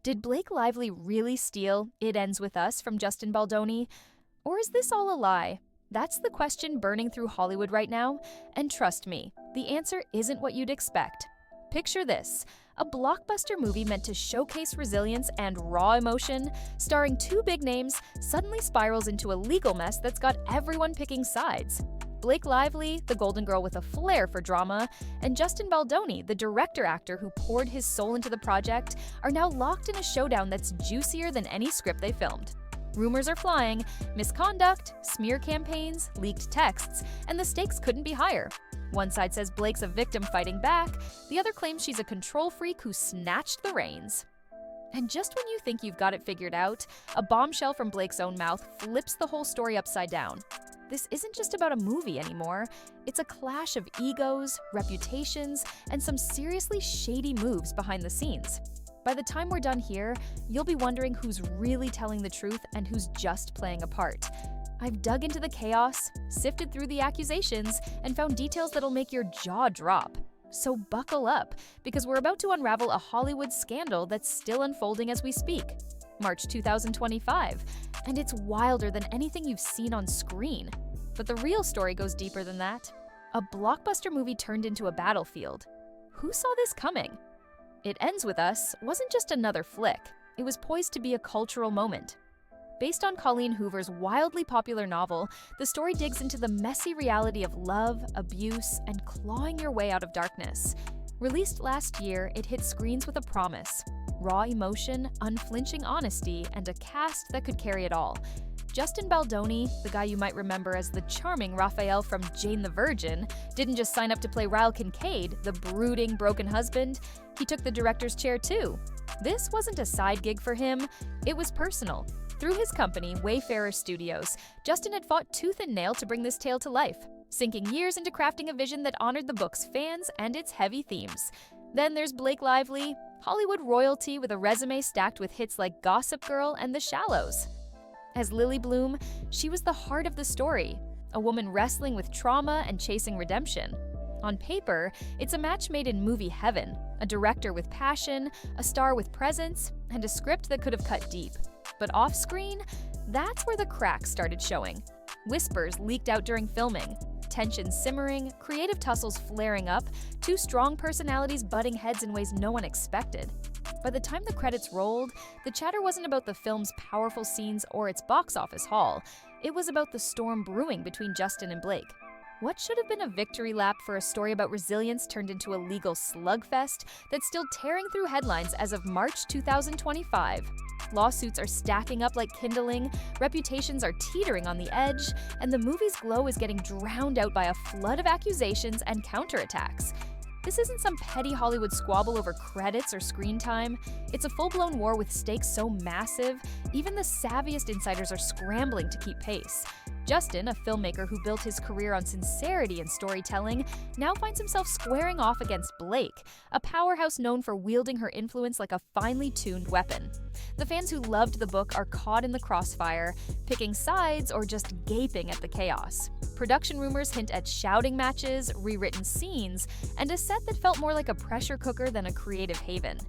Did Blake Lively really steal It Ends With Us from Justin Baldoni? Or is this all a lie? That's the question burning through Hollywood right now, and trust me, the answer isn't what you'd expect. Picture this: a blockbuster movie meant to showcase resilience and raw emotion, starring two big names, suddenly spirals into a legal mess that's got everyone picking sides. Blake Lively, the Golden Girl with a flair for drama, and Justin Baldoni, the director-actor who poured his soul into the project, are now locked in a showdown that's juicier than any script they filmed. Rumors are flying: misconduct, smear campaigns, leaked texts, and the stakes couldn't be higher. One side says Blake's a victim fighting back, the other claims she's a control freak who snatched the reins. And just when you think you've got it figured out, a bombshell from Blake's own mouth flips the whole story upside down. This isn't just about a movie anymore. It's a clash of egos, reputations, and some seriously shady moves behind the scenes. By the time we're done here, you'll be wondering who's really telling the truth and who's just playing a part. I've dug into the chaos, sifted through the accusations, and found details that'll make your jaw drop. So buckle up, because we're about to unravel a Hollywood scandal that's still unfolding as we speak. March 2025, and it's wilder than anything you've seen on screen. But the real story goes deeper than that. A blockbuster movie turned into a battlefield. Who saw this coming? It Ends With Us wasn't just another flick. It was poised to be a cultural moment. Based on Colleen Hoover's wildly popular novel, the story digs into the messy reality of love, abuse, and clawing your way out of darkness. Released last year, it hit screens with a promise: raw emotion, unflinching honesty, and a cast that could carry it all. Justin Baldoni, the guy you might remember as the charming Raphael from Jane the Virgin, didn't just sign up to play Ryle Kincaid, the brooding, broken husband. He took the director's chair too. This wasn't a side gig for him, it was personal. Through his company, Wayfarer Studios, Justin had fought tooth and nail to bring this tale to life, sinking years into crafting a vision that honored the book's fans and its heavy themes. Then there's Blake Lively, Hollywood royalty with a resume stacked with hits like Gossip Girl and The Shallows. As Lily Bloom, she was the heart of the story, a woman wrestling with trauma and chasing redemption. On paper, it's a match made in movie heaven: a director with passion, a star with presence, and a script that could have cut deep. But off-screen, that's where the cracks started showing. Whispers leaked out during filming, tension simmering, creative tussles flaring up, two strong personalities butting heads in ways no one expected. By the time the credits rolled, the chatter wasn't about the film's powerful scenes or its box office haul. It was about the storm brewing between Justin and Blake. What should have been a victory lap for a story about resilience turned into a legal slugfest that's still tearing through headlines as of March 2025. Lawsuits are stacking up like kindling, reputations are teetering on the edge, and the movie's glow is getting drowned out by a flood of accusations and counterattacks. This isn't some petty Hollywood squabble over credits or screen time. It's a full-blown war with stakes so massive, even the savviest insiders are scrambling to keep pace. Justin, a filmmaker who built his career on sincerity and storytelling, now finds himself squaring off against Blake, a powerhouse known for wielding her influence like a finely tuned weapon. The fans who loved the book are caught in the crossfire, picking sides or just gaping at the chaos. Production rumors hint at shouting matches, rewritten scenes, and a set that felt more like a pressure cooker than a creative haven.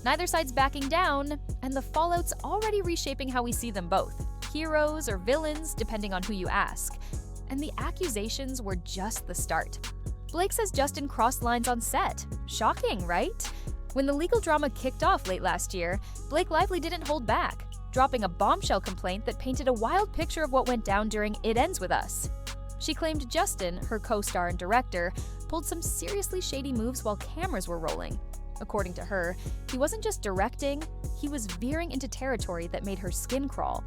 Neither side's backing down, and the fallout's already reshaping how we see them both. Heroes or villains, depending on who you ask. And the accusations were just the start. Blake says Justin crossed lines on set. Shocking, right? When the legal drama kicked off late last year, Blake Lively didn't hold back, dropping a bombshell complaint that painted a wild picture of what went down during It Ends With Us. She claimed Justin, her co-star and director, pulled some seriously shady moves while cameras were rolling. According to her, he wasn't just directing, he was veering into territory that made her skin crawl.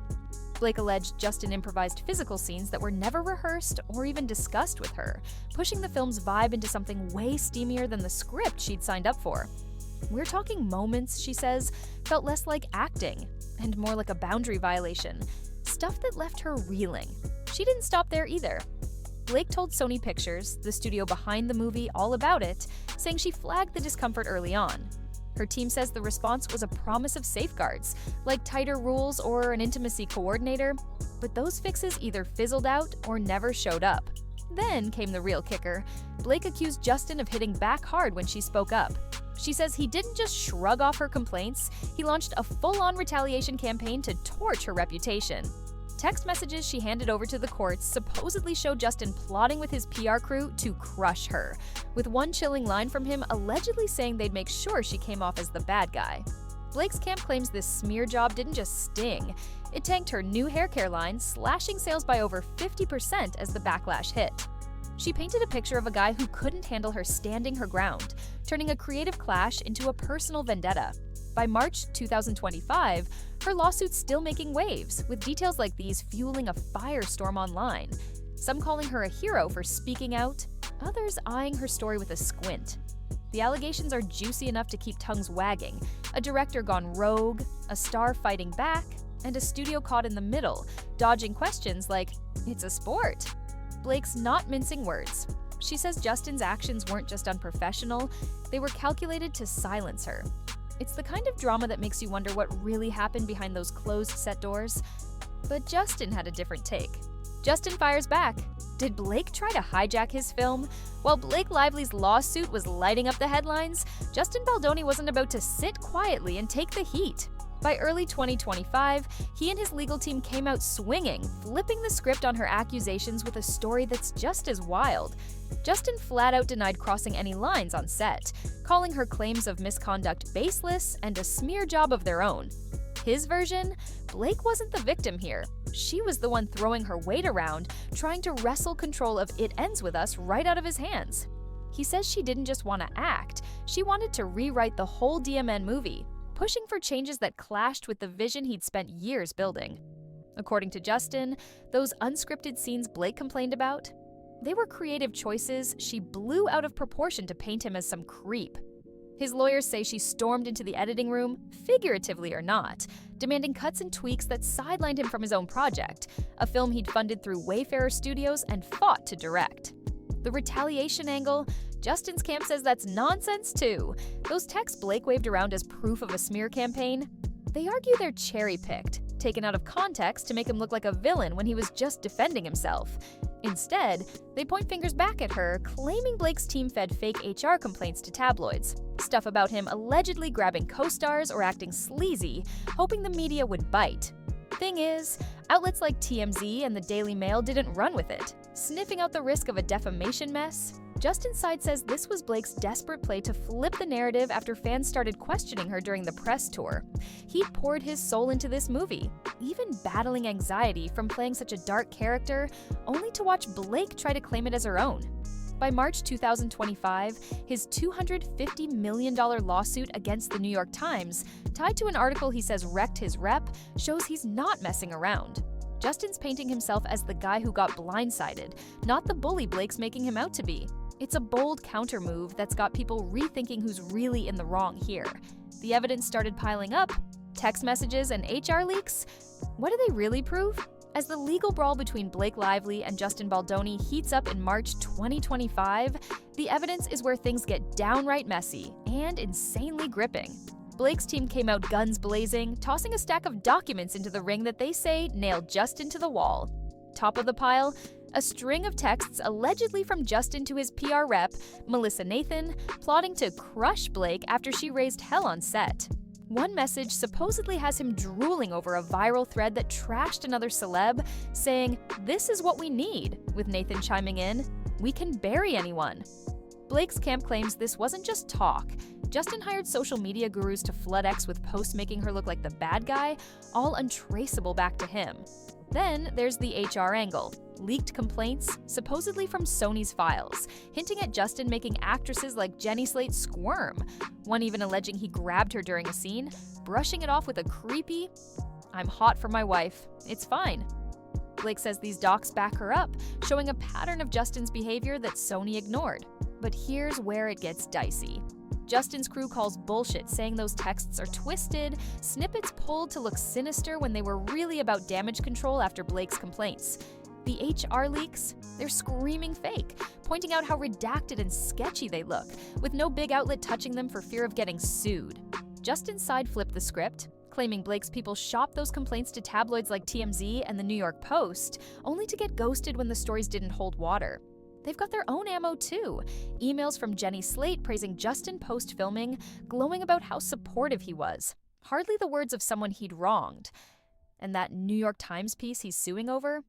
Blake alleged Justin improvised physical scenes that were never rehearsed or even discussed with her, pushing the film's vibe into something way steamier than the script she'd signed up for. We're talking moments, she says, felt less like acting and more like a boundary violation, stuff that left her reeling. She didn't stop there either. Blake told Sony Pictures, the studio behind the movie, all about it, saying she flagged the discomfort early on. Her team says the response was a promise of safeguards, like tighter rules or an intimacy coordinator, but those fixes either fizzled out or never showed up. Then came the real kicker. Blake accused Justin of hitting back hard when she spoke up. She says he didn't just shrug off her complaints, he launched a full-on retaliation campaign to torch her reputation. Text messages she handed over to the courts supposedly show Justin plotting with his PR crew to crush her, with one chilling line from him allegedly saying they'd make sure she came off as the bad guy. Blake's camp claims this smear job didn't just sting, it tanked her new hair care line, slashing sales by over 50% as the backlash hit. She painted a picture of a guy who couldn't handle her standing her ground, turning a creative clash into a personal vendetta. By March 2025, her lawsuit's still making waves, with details like these fueling a firestorm online. Some calling her a hero for speaking out, others eyeing her story with a squint. The allegations are juicy enough to keep tongues wagging: a director gone rogue, a star fighting back, and a studio caught in the middle, dodging questions like, "It's a sport." Blake's not mincing words. She says Justin's actions weren't just unprofessional, they were calculated to silence her. It's the kind of drama that makes you wonder what really happened behind those closed set doors. But Justin had a different take. Justin fires back. Did Blake try to hijack his film? While Blake Lively's lawsuit was lighting up the headlines, Justin Baldoni wasn't about to sit quietly and take the heat. By early 2025, he and his legal team came out swinging, flipping the script on her accusations with a story that's just as wild. Justin flat out denied crossing any lines on set, calling her claims of misconduct baseless and a smear job of their own. His version? Blake wasn't the victim here. She was the one throwing her weight around, trying to wrestle control of "It Ends With Us" right out of his hands. He says she didn't just want to act, she wanted to rewrite the whole DMN movie, pushing for changes that clashed with the vision he'd spent years building. According to Justin, those unscripted scenes Blake complained about, they were creative choices she blew out of proportion to paint him as some creep. His lawyers say she stormed into the editing room, figuratively or not, demanding cuts and tweaks that sidelined him from his own project, a film he'd funded through Wayfarer Studios and fought to direct. The retaliation angle, Justin's camp says that's nonsense too. Those texts Blake waved around as proof of a smear campaign, they argue they're cherry-picked, taken out of context to make him look like a villain when he was just defending himself. Instead, they point fingers back at her, claiming Blake's team fed fake HR complaints to tabloids, stuff about him allegedly grabbing co-stars or acting sleazy, hoping the media would bite. Thing is, outlets like TMZ and the Daily Mail didn't run with it, sniffing out the risk of a defamation mess. Justin's side says this was Blake's desperate play to flip the narrative after fans started questioning her during the press tour. He'd poured his soul into this movie, even battling anxiety from playing such a dark character, only to watch Blake try to claim it as her own. By March 2025, his $250 million lawsuit against the New York Times, tied to an article he says wrecked his rep, shows he's not messing around. Justin's painting himself as the guy who got blindsided, not the bully Blake's making him out to be. It's a bold counter move that's got people rethinking who's really in the wrong here. The evidence started piling up. Text messages and HR leaks? What do they really prove? As the legal brawl between Blake Lively and Justin Baldoni heats up in March 2025, the evidence is where things get downright messy and insanely gripping. Blake's team came out guns blazing, tossing a stack of documents into the ring that they say nailed Justin to the wall. Top of the pile, a string of texts allegedly from Justin to his PR rep, Melissa Nathan, plotting to crush Blake after she raised hell on set. One message supposedly has him drooling over a viral thread that trashed another celeb, saying, "This is what we need," with Nathan chiming in, "We can bury anyone." Blake's camp claims this wasn't just talk. Justin hired social media gurus to flood X with posts making her look like the bad guy, all untraceable back to him. Then there's the HR angle. Leaked complaints, supposedly from Sony's files, hinting at Justin making actresses like Jenny Slate squirm, one even alleging he grabbed her during a scene, brushing it off with a creepy, "I'm hot for my wife, it's fine." Blake says these docs back her up, showing a pattern of Justin's behavior that Sony ignored. But here's where it gets dicey. Justin's crew calls bullshit, saying those texts are twisted, snippets pulled to look sinister when they were really about damage control after Blake's complaints. The HR leaks? They're screaming fake, pointing out how redacted and sketchy they look, with no big outlet touching them for fear of getting sued. Justin's side flipped the script, claiming Blake's people shopped those complaints to tabloids like TMZ and the New York Post, only to get ghosted when the stories didn't hold water. They've got their own ammo too. Emails from Jenny Slate praising Justin post-filming, glowing about how supportive he was. Hardly the words of someone he'd wronged. And that New York Times piece he's suing over?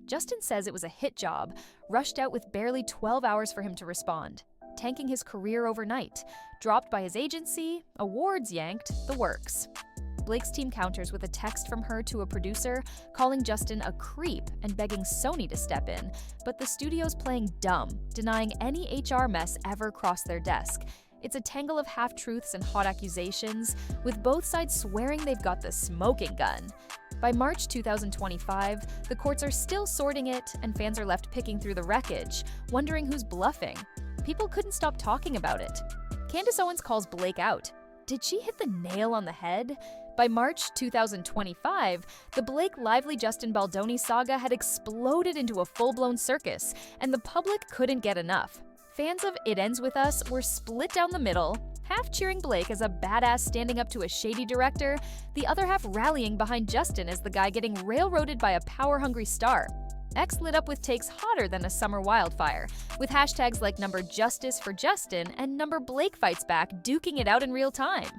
Justin says it was a hit job, rushed out with barely 12 hours for him to respond, tanking his career overnight, dropped by his agency, awards yanked, the works. Blake's team counters with a text from her to a producer, calling Justin a creep and begging Sony to step in, but the studio's playing dumb, denying any HR mess ever crossed their desk. It's a tangle of half-truths and hot accusations, with both sides swearing they've got the smoking gun. By March 2025, the courts are still sorting it, and fans are left picking through the wreckage, wondering who's bluffing. People couldn't stop talking about it. Candace Owens calls Blake out. Did she hit the nail on the head? By March 2025, the Blake Lively Justin Baldoni saga had exploded into a full-blown circus, and the public couldn't get enough. Fans of It Ends With Us were split down the middle, half cheering Blake as a badass standing up to a shady director, the other half rallying behind Justin as the guy getting railroaded by a power-hungry star. X lit up with takes hotter than a summer wildfire, with hashtags like #Justice for Justin and #Blake Fights Back duking it out in real time.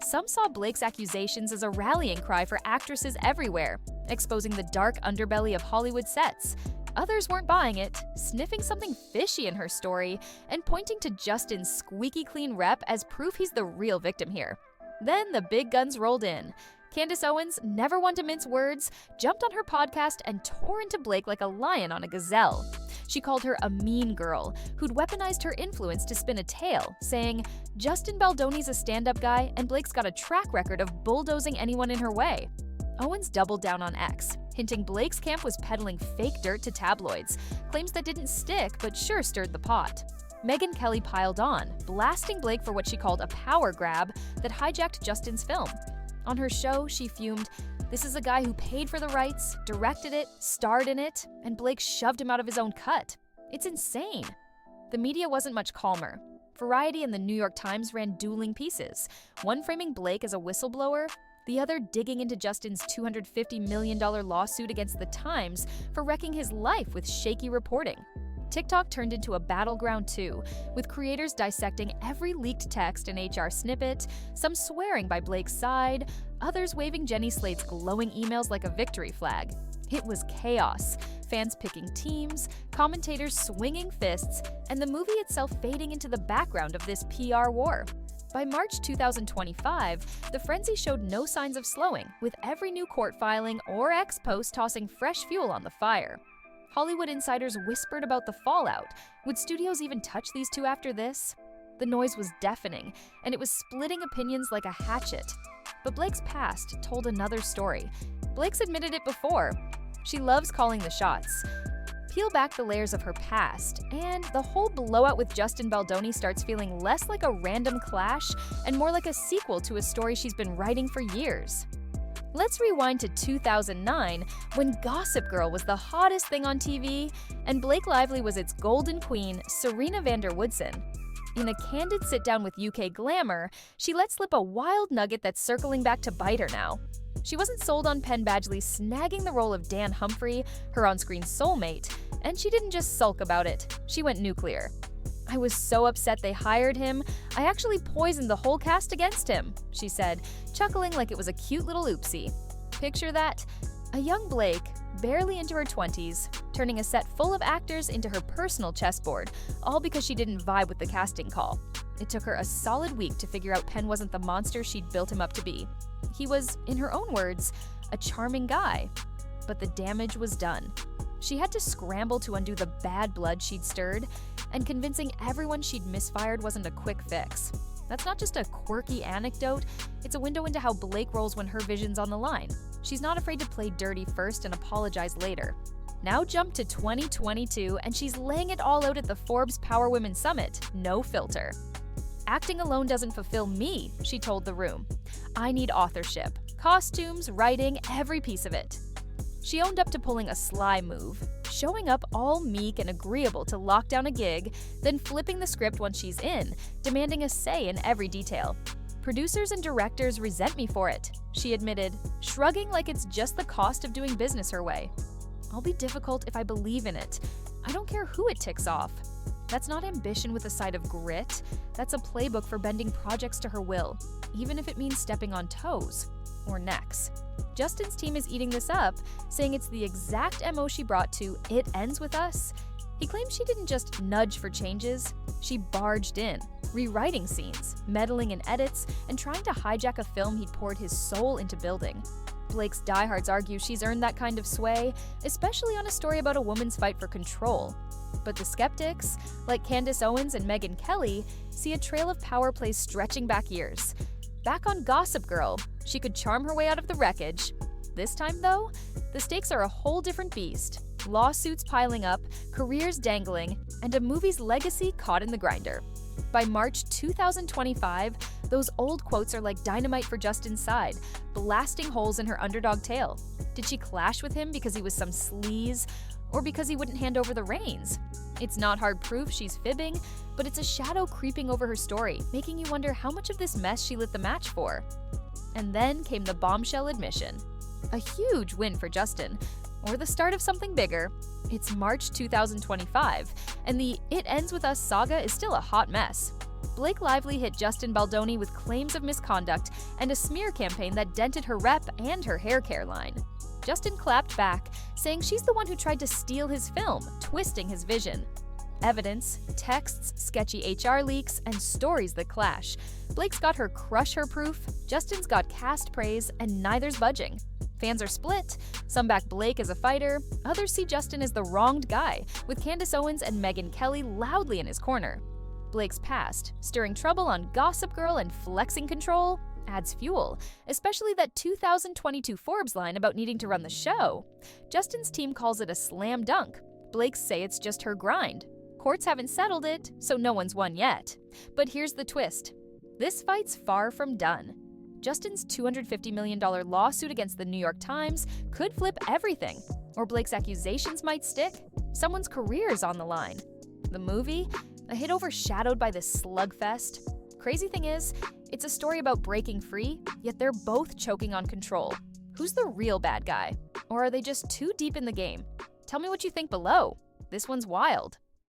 Some saw Blake's accusations as a rallying cry for actresses everywhere, exposing the dark underbelly of Hollywood sets. Others weren't buying it, sniffing something fishy in her story, and pointing to Justin's squeaky clean rep as proof he's the real victim here. Then the big guns rolled in. Candace Owens, never one to mince words, jumped on her podcast and tore into Blake like a lion on a gazelle. She called her a mean girl, who'd weaponized her influence to spin a tale, saying, Justin Baldoni's a stand-up guy and Blake's got a track record of bulldozing anyone in her way. Owens doubled down on X, hinting Blake's camp was peddling fake dirt to tabloids, claims that didn't stick but sure stirred the pot. Megyn Kelly piled on, blasting Blake for what she called a power grab that hijacked Justin's film. On her show, she fumed, "This is a guy who paid for the rights, directed it, starred in it, and Blake shoved him out of his own cut. It's insane." The media wasn't much calmer. Variety and the New York Times ran dueling pieces, one framing Blake as a whistleblower, the other digging into Justin's $250 million lawsuit against the Times for wrecking his life with shaky reporting. TikTok turned into a battleground too, with creators dissecting every leaked text and HR snippet, some swearing by Blake's side, others waving Jenny Slate's glowing emails like a victory flag. It was chaos, fans picking teams, commentators swinging fists, and the movie itself fading into the background of this PR war. By March 2025, the frenzy showed no signs of slowing, with every new court filing or X post tossing fresh fuel on the fire. Hollywood insiders whispered about the fallout. Would studios even touch these two after this? The noise was deafening, and it was splitting opinions like a hatchet. But Blake's past told another story. Blake's admitted it before. She loves calling the shots. Peel back the layers of her past, and the whole blowout with Justin Baldoni starts feeling less like a random clash and more like a sequel to a story she's been writing for years. Let's rewind to 2009, when Gossip Girl was the hottest thing on TV, and Blake Lively was its golden queen, Serena van der Woodsen. In a candid sit-down with UK Glamour, she let slip a wild nugget that's circling back to bite her now. She wasn't sold on Penn Badgley snagging the role of Dan Humphrey, her on-screen soulmate, and she didn't just sulk about it, she went nuclear. "I was so upset they hired him, I actually poisoned the whole cast against him," she said, chuckling like it was a cute little oopsie. Picture that? A young Blake, barely into her 20s, turning a set full of actors into her personal chessboard, all because she didn't vibe with the casting call. It took her a solid week to figure out Penn wasn't the monster she'd built him up to be. He was, in her own words, a charming guy. But the damage was done. She had to scramble to undo the bad blood she'd stirred, and convincing everyone she'd misfired wasn't a quick fix. That's not just a quirky anecdote, it's a window into how Blake rolls when her vision's on the line. She's not afraid to play dirty first and apologize later. Now jump to 2022, and she's laying it all out at the Forbes Power Women Summit, no filter. "Acting alone doesn't fulfill me," she told the room. "I need authorship, costumes, writing, every piece of it." She owned up to pulling a sly move, showing up all meek and agreeable to lock down a gig, then flipping the script once she's in, demanding a say in every detail. "Producers and directors resent me for it," she admitted, shrugging like it's just the cost of doing business her way. "I'll be difficult if I believe in it. I don't care who it ticks off. That's not ambition with a side of grit. That's a playbook for bending projects to her will, even if it means stepping on toes or necks. Justin's team is eating this up, saying it's the exact MO she brought to It Ends With Us. He claims she didn't just nudge for changes, she barged in, rewriting scenes, meddling in edits, and trying to hijack a film he'd poured his soul into building. Blake's diehards argue she's earned that kind of sway, especially on a story about a woman's fight for control. But the skeptics, like Candace Owens and Megyn Kelly, see a trail of power plays stretching back years. Back on Gossip Girl, she could charm her way out of the wreckage. This time, though, the stakes are a whole different beast. Lawsuits piling up, careers dangling, and a movie's legacy caught in the grinder. By March 2025, those old quotes are like dynamite for Justin's side, blasting holes in her underdog tale. Did she clash with him because he was some sleaze, or because he wouldn't hand over the reins? It's not hard proof she's fibbing, but it's a shadow creeping over her story, making you wonder how much of this mess she lit the match for. And then came the bombshell admission. A huge win for Justin, or the start of something bigger. It's March 2025, and the It Ends With Us saga is still a hot mess. Blake Lively hit Justin Baldoni with claims of misconduct and a smear campaign that dented her rep and her hair care line. Justin clapped back, saying she's the one who tried to steal his film, twisting his vision. Evidence, texts, sketchy HR leaks, and stories that clash. Blake's got her crush her proof, Justin's got cast praise, and neither's budging. Fans are split. Some back Blake as a fighter, others see Justin as the wronged guy, with Candace Owens and Megyn Kelly loudly in his corner. Blake's past, stirring trouble on Gossip Girl and flexing control, adds fuel, especially that 2022 Forbes line about needing to run the show. Justin's team calls it a slam dunk. Blake's say it's just her grind. Courts haven't settled it, so no one's won yet. But here's the twist. This fight's far from done. Justin's $250 million lawsuit against the New York Times could flip everything. Or Blake's accusations might stick. Someone's career's on the line. The movie? A hit overshadowed by this slugfest. Crazy thing is, it's a story about breaking free, yet they're both choking on control. Who's the real bad guy? Or are they just too deep in the game? Tell me what you think below. This one's wild.